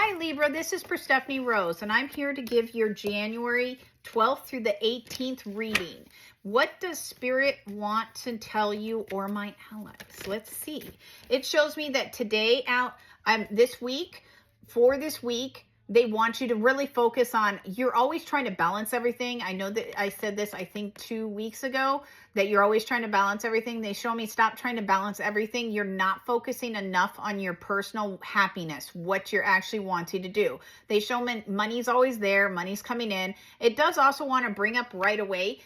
Hi Libra, this is Perstephane Rose, and I'm here to give your January 12th through the 18th reading. What does Spirit want to tell you, or my allies? Let's see. It shows me that today, this week, they want you to really focus on, you're always trying to balance everything. I know that I said this, I think 2 weeks ago, that you're always trying to balance everything. They show me stop trying to balance everything. You're not focusing enough on your personal happiness, what you're actually wanting to do. They show me money's always there, money's coming in. It does also want to bring up right away.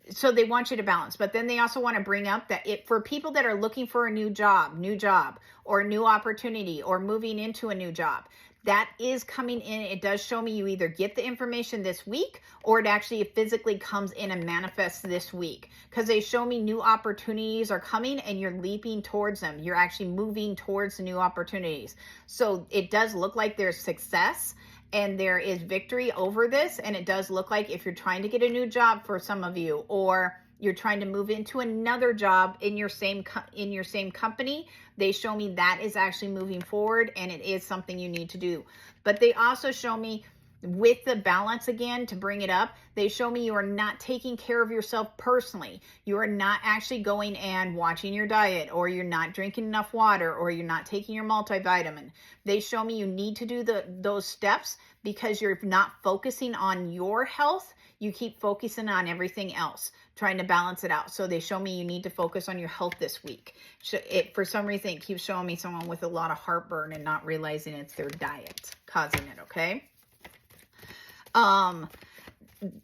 So they want you to balance, but then they also want to bring up that for people that are looking for a new job, or a new opportunity, or moving into a new job, that is coming in. It does show me you either get the information this week, or it actually physically comes in and manifests this week, because they show me new opportunities are coming and you're leaping towards them. You're actually moving towards the new opportunities. So it does look like there's success and there is victory over this. And it does look like if you're trying to get a new job for some of you, or you're trying to move into another job in your same company, they show me that is actually moving forward, and it is something you need to do. But they also show me with the balance, again, to bring it up, they show me you are not taking care of yourself personally. You are not actually going and watching your diet, or you're not drinking enough water, or you're not taking your multivitamin. They show me you need to do those steps because you're not focusing on your health. You keep focusing on everything else, trying to balance it out. So they show me you need to focus on your health this week. For some reason, it keeps showing me someone with a lot of heartburn and not realizing it's their diet causing it, okay?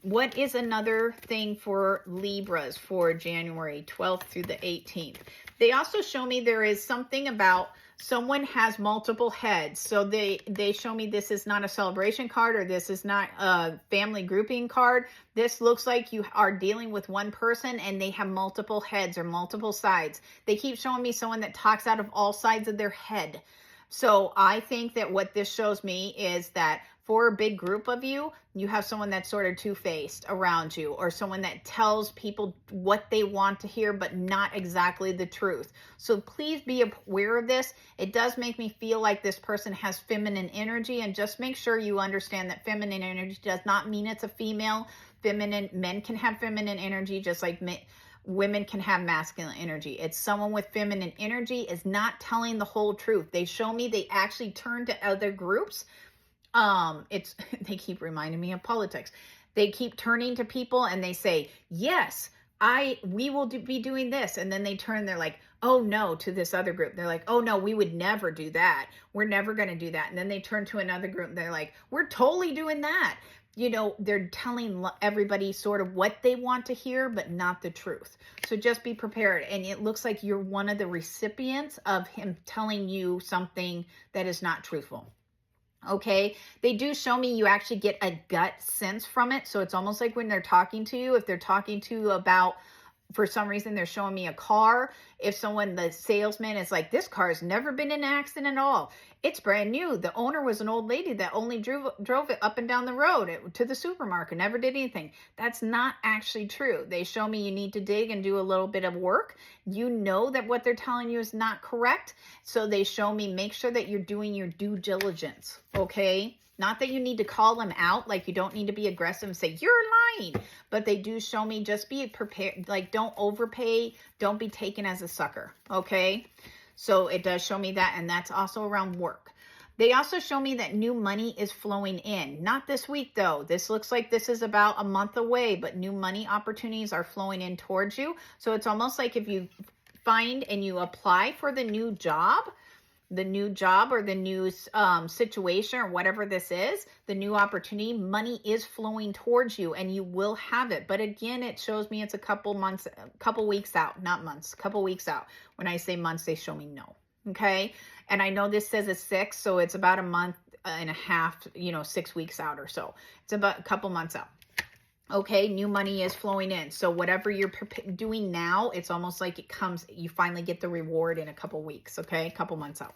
What is another thing for Libras for January 12th through the 18th? They also show me there is something about someone has multiple heads. So they show me this is not a celebration card, or this is not a family grouping card. This looks like you are dealing with one person and they have multiple heads or multiple sides. They keep showing me someone that talks out of all sides of their head. So I think that what this shows me is that for a big group of you, you have someone that's sort of two-faced around you, or someone that tells people what they want to hear, but not exactly the truth. So please be aware of this. It does make me feel like this person has feminine energy, and just make sure you understand that feminine energy does not mean it's a female. Men can have feminine energy just like women can have masculine energy. It's someone with feminine energy is not telling the whole truth. They show me they actually turn to other groups. They keep reminding me of politics. They keep turning to people and they say, yes, we will be doing this. And then they turn, they're like, oh no, to this other group. They're like, oh no, we would never do that. We're never going to do that. And then they turn to another group and they're like, we're totally doing that. You know, they're telling everybody sort of what they want to hear, but not the truth. So just be prepared. And it looks like you're one of the recipients of him telling you something that is not truthful. Okay, they do show me you actually get a gut sense from it. So it's almost like when they're talking to you, if they're talking to you about, for some reason, they're showing me a car. If the salesman is like, this car has never been in an accident at all. It's brand new. The owner was an old lady that only drove it up and down the road to the supermarket, never did anything. That's not actually true. They show me you need to dig and do a little bit of work. You know that what they're telling you is not correct. So they show me make sure that you're doing your due diligence, okay? Not that you need to call them out, like you don't need to be aggressive and say, you're lying. But they do show me just be prepared, like don't overpay, don't be taken as a sucker, okay? So it does show me that, and that's also around work. They also show me that new money is flowing in. Not this week, though. This looks like this is about a month away, but new money opportunities are flowing in towards you. So it's almost like if you find and you apply for the new job or the new situation or whatever this is, the new opportunity, money is flowing towards you and you will have it. But again, it shows me it's a couple weeks out, not months, couple weeks out. When I say months, they show me no. Okay. And I know this says a 6, so it's about a month and a half, 6 weeks out or so. It's about a couple months out. Okay, new money is flowing in. So whatever you're doing now, it's almost like you finally get the reward in a couple weeks, okay? A couple months out.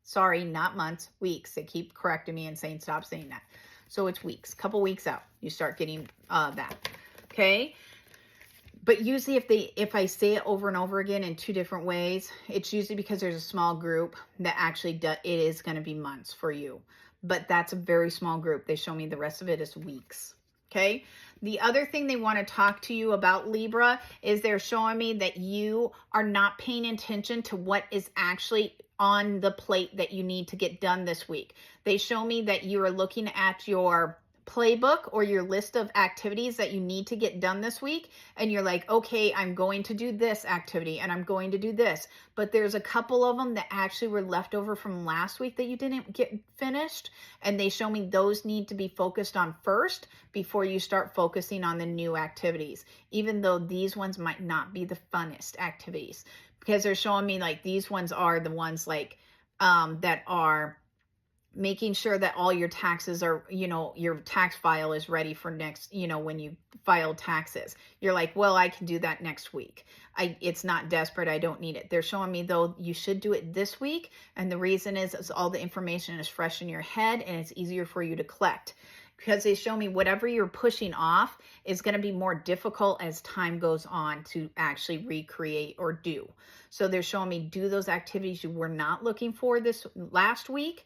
Sorry, not months, weeks. They keep correcting me and saying, stop saying that. So it's weeks, couple weeks out. You start getting that, okay? But usually if I say it over and over again in 2 different ways, it's usually because there's a small group that actually it is going to be months for you. but that's a very small group. They show me the rest of it is weeks. Okay. The other thing they want to talk to you about, Libra, is they're showing me that you are not paying attention to what is actually on the plate that you need to get done this week. They show me that you are looking at your playbook or your list of activities that you need to get done this week, and you're like, okay, I'm going to do this activity and I'm going to do this, but there's a couple of them that actually were left over from last week that you didn't get finished, and they show me those need to be focused on first before you start focusing on the new activities, even though these ones might not be the funnest activities, because they're showing me like these ones are the ones like that are making sure that all your taxes are, your tax file is ready for next, when you file taxes. You're like, well, I can do that next week. It's not desperate. I don't need it. They're showing me, though, you should do it this week. And the reason is all the information is fresh in your head and it's easier for you to collect. Because they show me whatever you're pushing off is going to be more difficult as time goes on to actually recreate or do. So they're showing me do those activities you were not looking for this last week.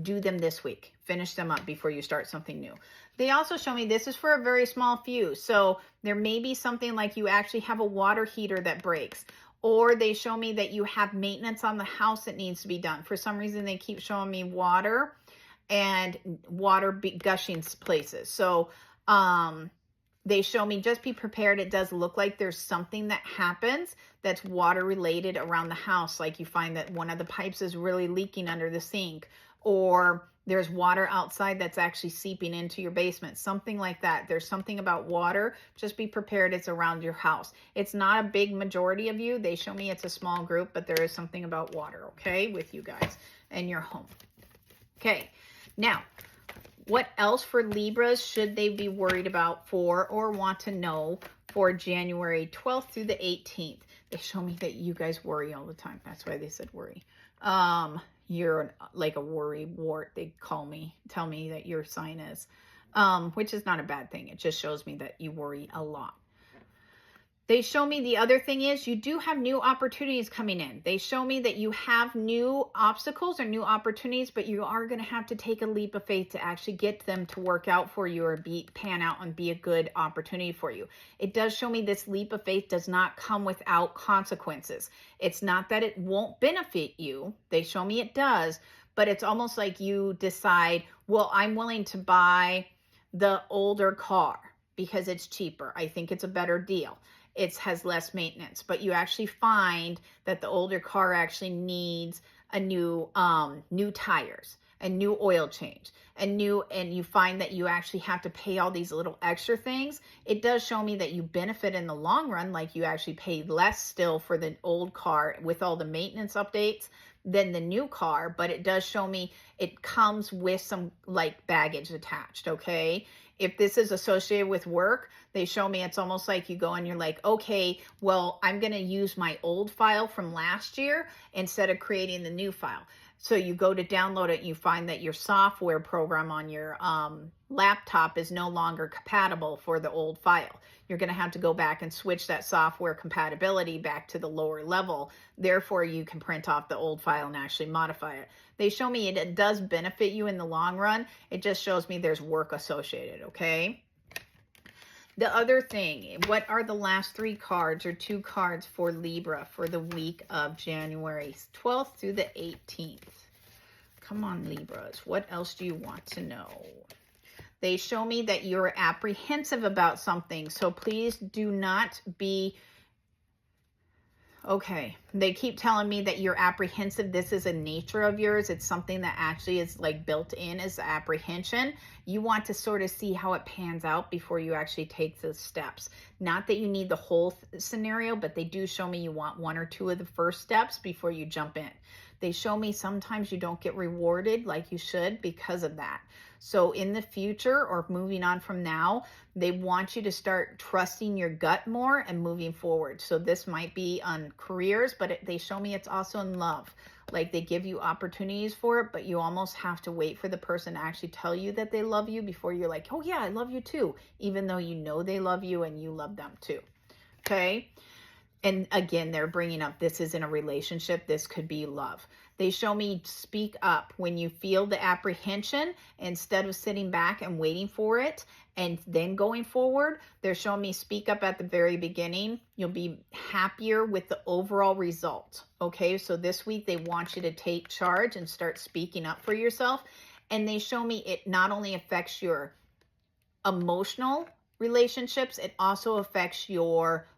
Do them this week. Finish them up before you start something new. They also show me this is for a very small few. So there may be something like you actually have a water heater that breaks. Or they show me that you have maintenance on the house that needs to be done. For some reason, they keep showing me water and water gushing places. So they show me just be prepared. It does look like there's something that happens that's water related around the house. Like you find that one of the pipes is really leaking under the sink, or there's water outside that's actually seeping into your basement, something like that. There's something about water. Just be prepared. It's around your house. It's not a big majority of you. They show me it's a small group, but there is something about water, okay, with you guys and your home. Okay, now, what else for Libras should they be worried about for or want to know for January 12th through the 18th? They show me that you guys worry all the time. That's why they said worry. You're like a worry wart, they tell me that your sign is, which is not a bad thing. It just shows me that you worry a lot. They show me the other thing is you do have new opportunities coming in. They show me that you have new obstacles or new opportunities, but you are going to have to take a leap of faith to actually get them to work out for you or pan out and be a good opportunity for you. It does show me this leap of faith does not come without consequences. It's not that it won't benefit you. They show me it does, but it's almost like you decide, well, I'm willing to buy the older car because it's cheaper. I think it's a better deal. It has less maintenance, but you actually find that the older car actually needs a new tires, a new oil change, and you find that you actually have to pay all these little extra things. It does show me that you benefit in the long run, like you actually pay less still for the old car with all the maintenance updates than the new car, but it does show me it comes with some like baggage attached, okay? If this is associated with work, they show me it's almost like you go and you're like, okay, well, I'm going to use my old file from last year instead of creating the new file. So you go to download it and you find that your software program on your laptop is no longer compatible for the old file. You're going to have to go back and switch that software compatibility back to the lower level. Therefore, you can print off the old file and actually modify it. They show me it does benefit you in the long run. It just shows me there's work associated, okay? The other thing, what are the last three cards or two cards for Libra for the week of January 12th through the 18th? Come on, Libras. What else do you want to know? They show me that you're apprehensive about something, so please do not be... Okay, they keep telling me that you're apprehensive. This is a nature of yours. It's something that actually is like built in as apprehension. You want to sort of see how it pans out before you actually take the steps. Not that you need the whole scenario, but they do show me you want one or two of the first steps before you jump in. They show me sometimes you don't get rewarded like you should because of that. So in the future or moving on from now, they want you to start trusting your gut more and moving forward. So this might be on careers, but they show me it's also in love. Like they give you opportunities for it, but you almost have to wait for the person to actually tell you that they love you before you're like, oh yeah, I love you too. Even though you know they love you and you love them too. Okay. And again, they're bringing up this isn't a relationship. This could be love. They show me speak up when you feel the apprehension instead of sitting back and waiting for it and then going forward. They're showing me speak up at the very beginning. You'll be happier with the overall result. Okay, so this week they want you to take charge and start speaking up for yourself. And they show me it not only affects your emotional relationships, it also affects your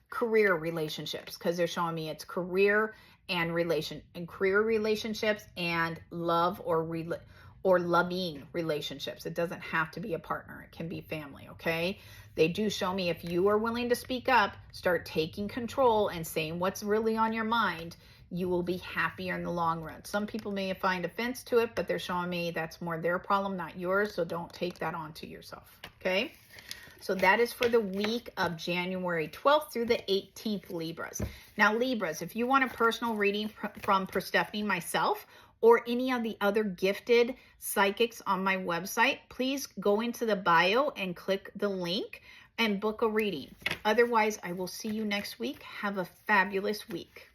career relationships, because they're showing me it's career relationships and love or loving relationships. It doesn't have to be a partner. It can be family, okay? They do show me if you are willing to speak up, start taking control and saying what's really on your mind, you will be happier in the long run. Some people may find offense to it, but they're showing me that's more their problem, not yours. So don't take that onto yourself, okay? So that is for the week of January 12th through the 18th, Libras. Now, Libras, if you want a personal reading from Perstephane, myself, or any of the other gifted psychics on my website, please go into the bio and click the link and book a reading. Otherwise, I will see you next week. Have a fabulous week.